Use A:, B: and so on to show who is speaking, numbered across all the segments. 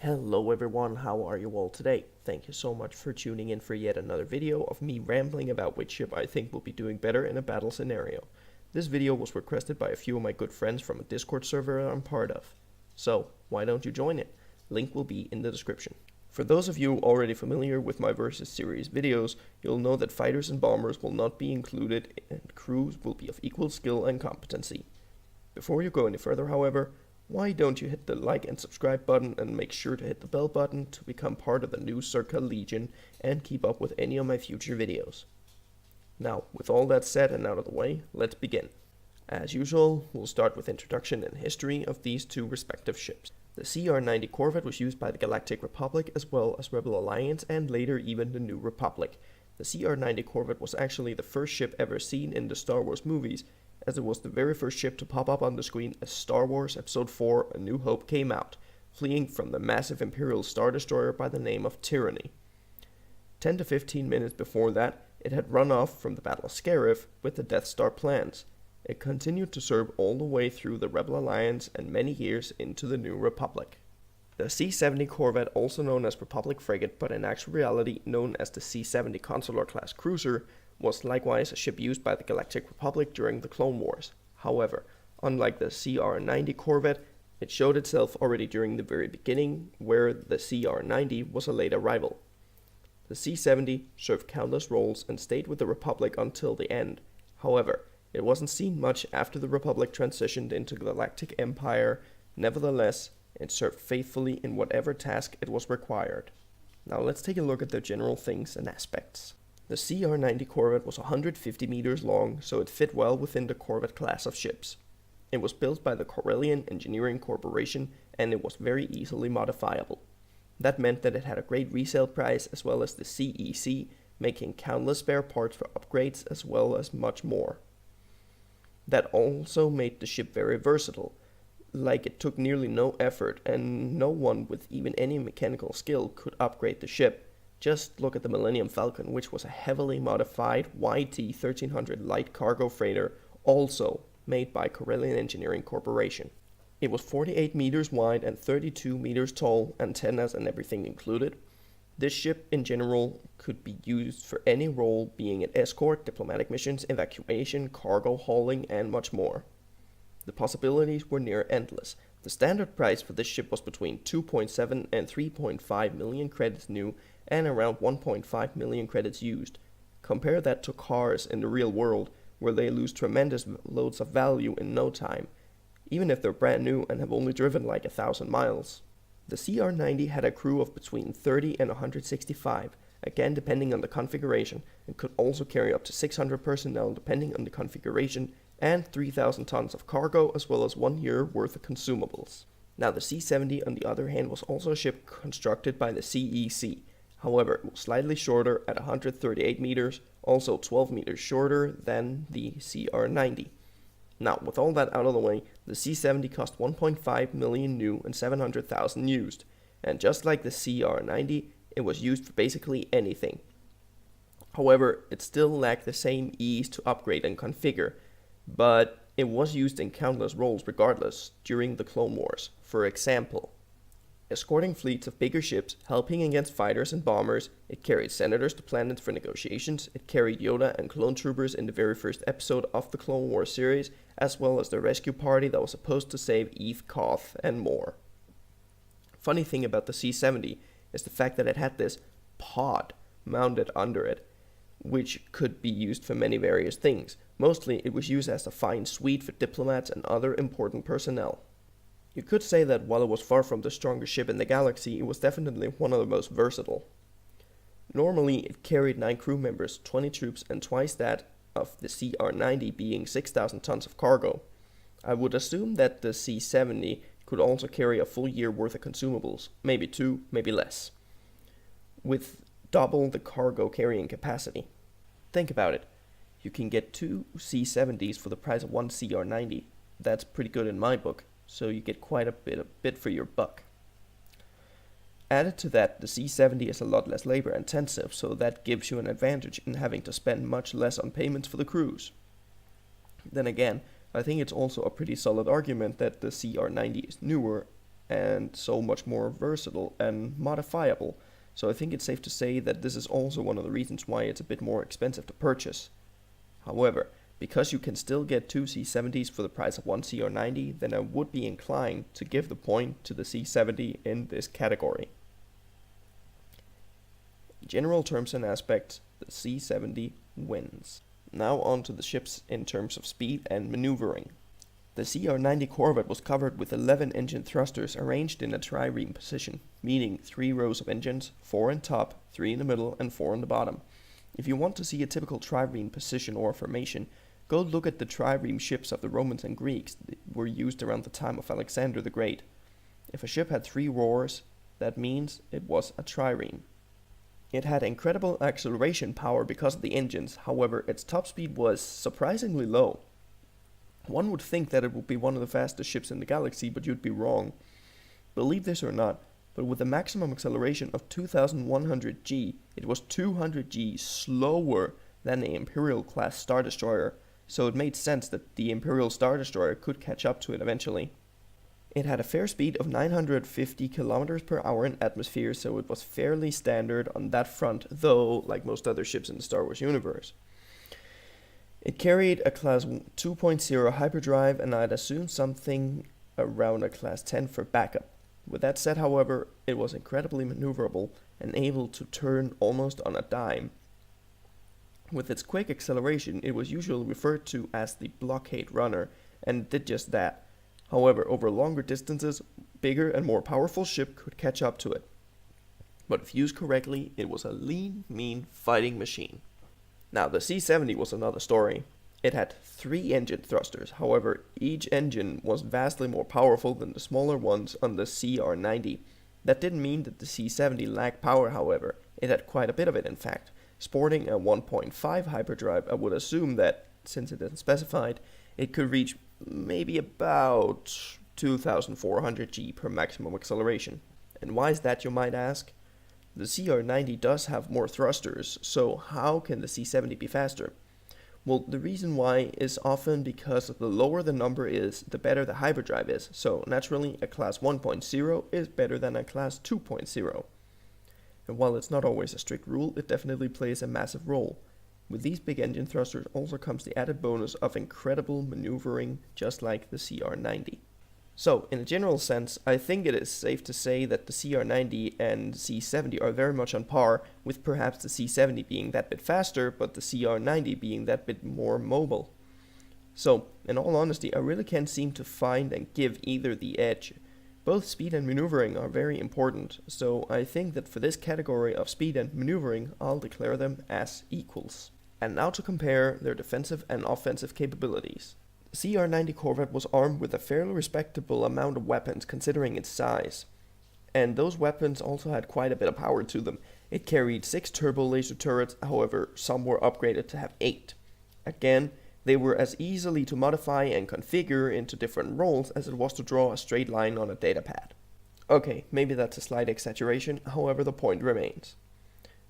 A: Hello everyone, how are you all today? Thank you so much for tuning in for yet another video of me rambling about which ship I think will be doing better in a battle scenario. This video was requested by a few of my good friends from a Discord server I'm part of. So, why don't you join it? Link will be in the description. For those of you already familiar with my Versus series videos, you'll know that fighters and bombers will not be included and crews will be of equal skill and competency. Before you go any further, however, why don't you hit the like and subscribe button and make sure to hit the bell button to become part of the new Circa Legion and keep up with any of my future videos. Now, with all that said and out of the way, let's begin. As usual, we'll start with introduction and history of these two respective ships. The CR-90 Corvette was used by the Galactic Republic as well as Rebel Alliance and later even the New Republic. The CR-90 Corvette was actually the first ship ever seen in the Star Wars movies, as it was the very first ship to pop up on the screen as Star Wars Episode 4 A New Hope came out, fleeing from the massive Imperial Star Destroyer by the name of Tyranny. 10 to 15 minutes before that, it had run off from the Battle of Scarif with the Death Star plans. It continued to serve all the way through the Rebel Alliance and many years into the New Republic. The C70 Corvette, also known as Republic Frigate but in actual reality known as the C70 Consular class cruiser, was likewise a ship used by the Galactic Republic during the Clone Wars. However, unlike the CR-90 Corvette, it showed itself already during the very beginning, where the CR-90 was a late arrival. The C-70 served countless roles and stayed with the Republic until the end. However, it wasn't seen much after the Republic transitioned into the Galactic Empire. Nevertheless, it served faithfully in whatever task it was required. Now let's take a look at the general things and aspects. The CR-90 Corvette was 150 meters long, so it fit well within the Corvette class of ships. It was built by the Corellian Engineering Corporation and it was very easily modifiable. That meant that it had a great resale price as well as the CEC, making countless spare parts for upgrades as well as much more. That also made the ship very versatile, like it took nearly no effort and no one with even any mechanical skill could upgrade the ship. Just look at the Millennium Falcon, which was a heavily modified YT-1300 light cargo freighter, also made by Corellian Engineering Corporation. It was 48 meters wide and 32 meters tall, antennas and everything included. This ship in general could be used for any role, being an escort, diplomatic missions, evacuation, cargo hauling, and much more. The possibilities were near endless. The standard price for this ship was between 2.7 and 3.5 million credits new and around 1.5 million credits used. Compare that to cars in the real world, where they lose tremendous loads of value in no time, even if they're brand new and have only driven like 1,000 miles. The CR-90 had a crew of between 30 and 165, again depending on the configuration, and could also carry up to 600 personnel depending on the configuration, and 3,000 tons of cargo as well as 1 year worth of consumables. Now the C-70 on the other hand was also a ship constructed by the CEC. However, it was slightly shorter at 138 meters, also 12 meters shorter than the CR-90. Now, with all that out of the way, the C-70 cost 1.5 million new and 700,000 used, and just like the CR-90, it was used for basically anything. However, it still lacked the same ease to upgrade and configure, but it was used in countless roles regardless during the Clone Wars. For example, escorting fleets of bigger ships, helping against fighters and bombers, it carried senators to planets for negotiations, it carried Yoda and clone troopers in the very first episode of the Clone Wars series, as well as the rescue party that was supposed to save Eve Koth and more. Funny thing about the C-70 is the fact that it had this pod mounted under it, which could be used for many various things. Mostly it was used as a fine suite for diplomats and other important personnel. You could say that while it was far from the strongest ship in the galaxy, it was definitely one of the most versatile. Normally, it carried 9 crew members, 20 troops, and twice that of the CR-90 being 6,000 tons of cargo. I would assume that the C-70 could also carry a full year worth of consumables, maybe 2, maybe less, with double the cargo carrying capacity. Think about it. You can get 2 C-70s for the price of 1 CR-90. That's pretty good in my book. So you get quite a bit for your buck. Added to that, the C-70 is a lot less labor intensive, so that gives you an advantage in having to spend much less on payments for the crews. Then again, I think it's also a pretty solid argument that the CR-90 is newer and so much more versatile and modifiable. So I think it's safe to say that this is also one of the reasons why it's a bit more expensive to purchase. However, because you can still get two C70s for the price of one CR-90, then I would be inclined to give the point to the C70 in this category. In general terms and aspects, the C70 wins. Now on to the ships in terms of speed and maneuvering. The CR-90 Corvette was covered with 11 engine thrusters arranged in a trireme position, meaning 3 rows of engines, 4 in top, 3 in the middle, and 4 on the bottom. If you want to see a typical trireme position or formation, go look at the trireme ships of the Romans and Greeks that were used around the time of Alexander the Great. If a ship had 3 roars, that means it was a trireme. It had incredible acceleration power because of the engines, however its top speed was surprisingly low. One would think that it would be one of the fastest ships in the galaxy, but you'd be wrong. Believe this or not, but with a maximum acceleration of 2100 G, it was 200 G slower than the Imperial class Star Destroyer, so it made sense that the Imperial Star Destroyer could catch up to it eventually. It had a fair speed of 950 km per hour in atmosphere, so it was fairly standard on that front, though like most other ships in the Star Wars universe. It carried a Class 2.0 hyperdrive, and I'd assume something around a Class 10 for backup. With that said, however, it was incredibly maneuverable and able to turn almost on a dime. With its quick acceleration, it was usually referred to as the blockade runner, and it did just that. However, over longer distances, bigger and more powerful ship could catch up to it. But if used correctly, it was a lean, mean fighting machine. Now, the C70 was another story. It had 3 engine thrusters, however, each engine was vastly more powerful than the smaller ones on the CR-90. That didn't mean that the C70 lacked power, however. It had quite a bit of it, in fact. Sporting a 1.5 hyperdrive, I would assume that, since it isn't specified, it could reach maybe about 2400 G per maximum acceleration. And why is that, you might ask? The CR-90 does have more thrusters, so how can the C70 be faster? Well, the reason why is often because the lower the number is, the better the hyperdrive is, so naturally a Class 1.0 is better than a Class 2.0. And while it's not always a strict rule, it definitely plays a massive role. With these big engine thrusters also comes the added bonus of incredible maneuvering, just like the CR-90. So, in a general sense, I think it is safe to say that the CR-90 and C70 are very much on par, with perhaps the C70 being that bit faster, but the CR-90 being that bit more mobile. So, in all honesty, I really can't seem to find and give either the edge. Both speed and maneuvering are very important, so I think that for this category of speed and maneuvering, I'll declare them as equals. And now to compare their defensive and offensive capabilities. The CR-90 Corvette was armed with a fairly respectable amount of weapons considering its size. And those weapons also had quite a bit of power to them. It carried 6 turbo laser turrets, however some were upgraded to have 8. Again, they were as easily to modify and configure into different roles as it was to draw a straight line on a datapad. Okay, maybe that's a slight exaggeration, however the point remains.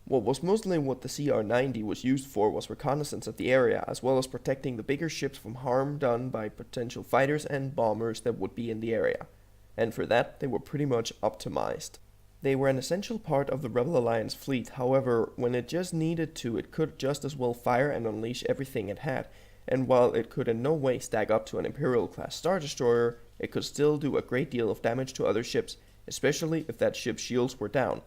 A: What was mostly what the CR-90 was used for was reconnaissance of the area, as well as protecting the bigger ships from harm done by potential fighters and bombers that would be in the area. And for that, they were pretty much optimized. They were an essential part of the Rebel Alliance fleet, however, when it just needed to, it could just as well fire and unleash everything it had, and while it could in no way stack up to an Imperial-class Star Destroyer, it could still do a great deal of damage to other ships, especially if that ship's shields were down.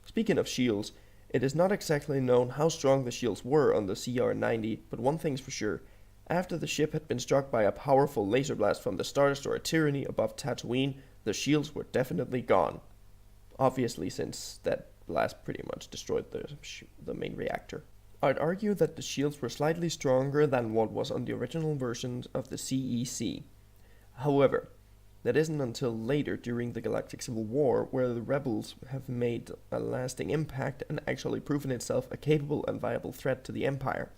A: Speaking of shields, it is not exactly known how strong the shields were on the CR-90, but one thing's for sure. After the ship had been struck by a powerful laser blast from the Star Destroyer Tyranny above Tatooine, the shields were definitely gone. Obviously, since that blast pretty much destroyed the main reactor. I'd argue that the shields were slightly stronger than what was on the original versions of the CEC. However, that isn't until later during the Galactic Civil War where the rebels have made a lasting impact and actually proven itself a capable and viable threat to the Empire.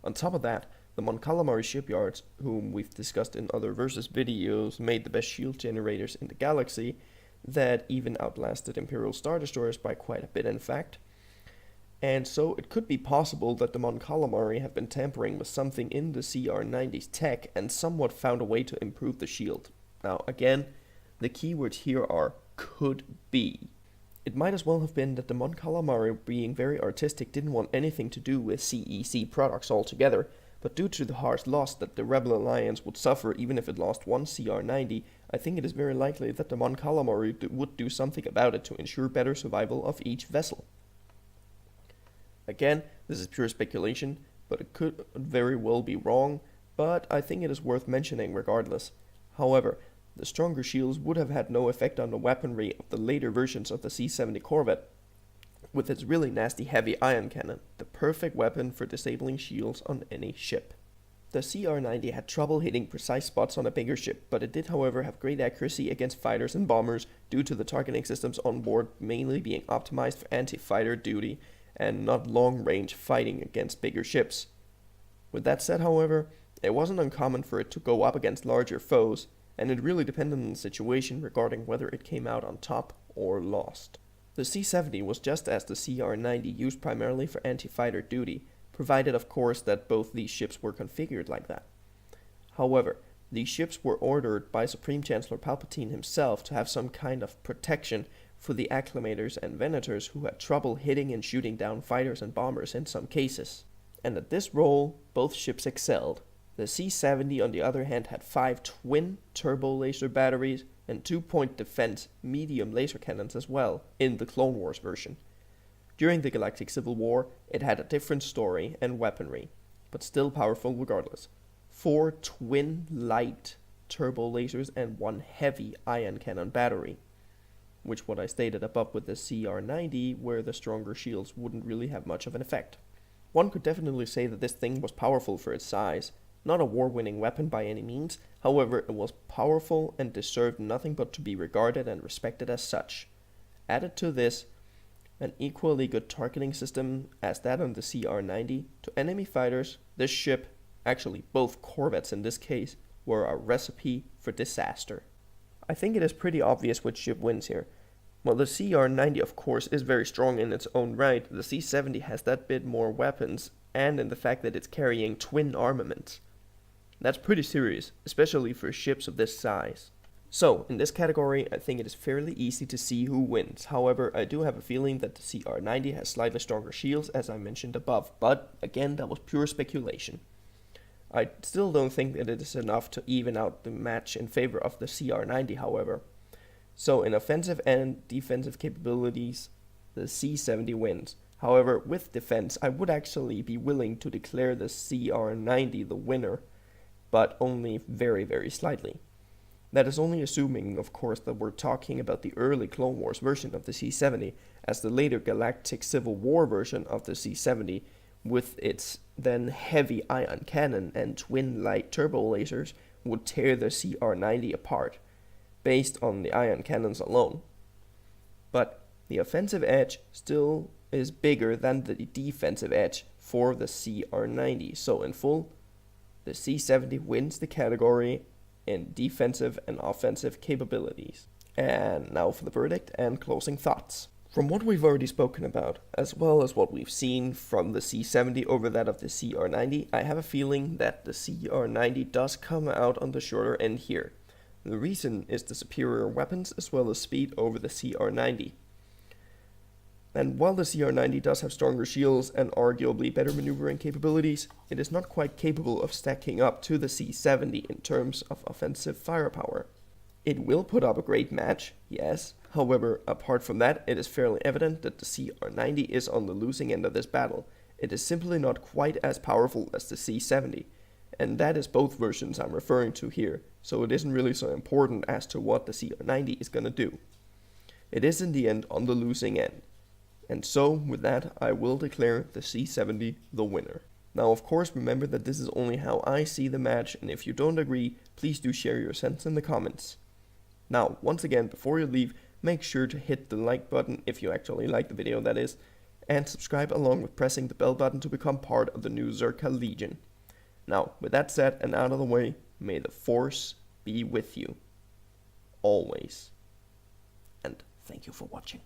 A: On top of that, the Mon Calamari shipyards, whom we've discussed in other Versus videos, made the best shield generators in the galaxy that even outlasted Imperial Star Destroyers by quite a bit in fact. And so it could be possible that the Mon Calamari have been tampering with something in the CR-90's tech and somewhat found a way to improve the shield. Now again, The keywords here are could be. It might as well have been that the Mon Calamari, being very artistic, didn't want anything to do with CEC products altogether, but due to the harsh loss that the Rebel Alliance would suffer even if it lost one CR-90, I think it is very likely that the Mon Calamari would do something about it to ensure better survival of each vessel. Again, this is pure speculation, but it could very well be wrong, but I think it is worth mentioning regardless. However, the stronger shields would have had no effect on the weaponry of the later versions of the C70 Corvette, with its really nasty heavy ion cannon, the perfect weapon for disabling shields on any ship. The CR-90 had trouble hitting precise spots on a bigger ship, but it did however have great accuracy against fighters and bombers due to the targeting systems on board mainly being optimized for anti-fighter duty and not long-range fighting against bigger ships. With that said, however, it wasn't uncommon for it to go up against larger foes, and it really depended on the situation regarding whether it came out on top or lost. The C70 was just as the CR-90 used primarily for anti-fighter duty, provided of course that both these ships were configured like that. However, these ships were ordered by Supreme Chancellor Palpatine himself to have some kind of protection for the acclimators and venators who had trouble hitting and shooting down fighters and bombers in some cases. And at this role, both ships excelled. The C70 on the other hand had 5 twin turbo laser batteries and 2-point defense medium laser cannons as well in the Clone Wars version. During the Galactic Civil War, it had a different story and weaponry, but still powerful regardless. 4 twin light turbo lasers and 1 heavy ion cannon battery, which what I stated above with the CR-90, where the stronger shields wouldn't really have much of an effect. One could definitely say that this thing was powerful for its size. Not a war-winning weapon by any means, however it was powerful and deserved nothing but to be regarded and respected as such. Added to this, an equally good targeting system as that on the CR-90, to enemy fighters, this ship, actually both Corvettes in this case, were a recipe for disaster. I think it is pretty obvious which ship wins here. While the CR-90 of course is very strong in its own right, the C-70 has that bit more weapons, and in the fact that it's carrying twin armaments. That's pretty serious, especially for ships of this size. So, in this category, I think it is fairly easy to see who wins. However, I do have a feeling that the CR-90 has slightly stronger shields, as I mentioned above, but again, that was pure speculation. I still don't think that it is enough to even out the match in favor of the CR-90, however. So, in offensive and defensive capabilities, the C-70 wins. However, with defense, I would actually be willing to declare the CR-90 the winner, but only very, very slightly. That is only assuming, of course, that we're talking about the early Clone Wars version of the C-70, as the later Galactic Civil War version of the C-70, with its then heavy ion cannon and twin light turbo lasers, would tear the CR-90 apart, based on the ion cannons alone. But the offensive edge still is bigger than the defensive edge for the CR-90, so in full, the C-70 wins the category in defensive and offensive capabilities. And now for the verdict and closing thoughts. From what we've already spoken about, as well as what we've seen from the C-70 over that of the CR-90, I have a feeling that the CR-90 does come out on the shorter end here. The reason is the superior weapons as well as speed over the CR-90. And while the CR-90 does have stronger shields and arguably better maneuvering capabilities, it is not quite capable of stacking up to the C-70 in terms of offensive firepower. It will put up a great match, yes, however, apart from that, it is fairly evident that the CR-90 is on the losing end of this battle. It is simply not quite as powerful as the C-70, and that is both versions I'm referring to here, so it isn't really so important as to what the CR-90 is gonna do. It is in the end on the losing end. And so, with that, I will declare the C70 the winner. Now, of course, remember that this is only how I see the match, and if you don't agree, please do share your sense in the comments. Now, once again, before you leave, make sure to hit the like button if you actually like the video, that is, and subscribe along with pressing the bell button to become part of the new Zerka Legion. Now, with that said and out of the way, may the Force be with you. Always. And thank you for watching.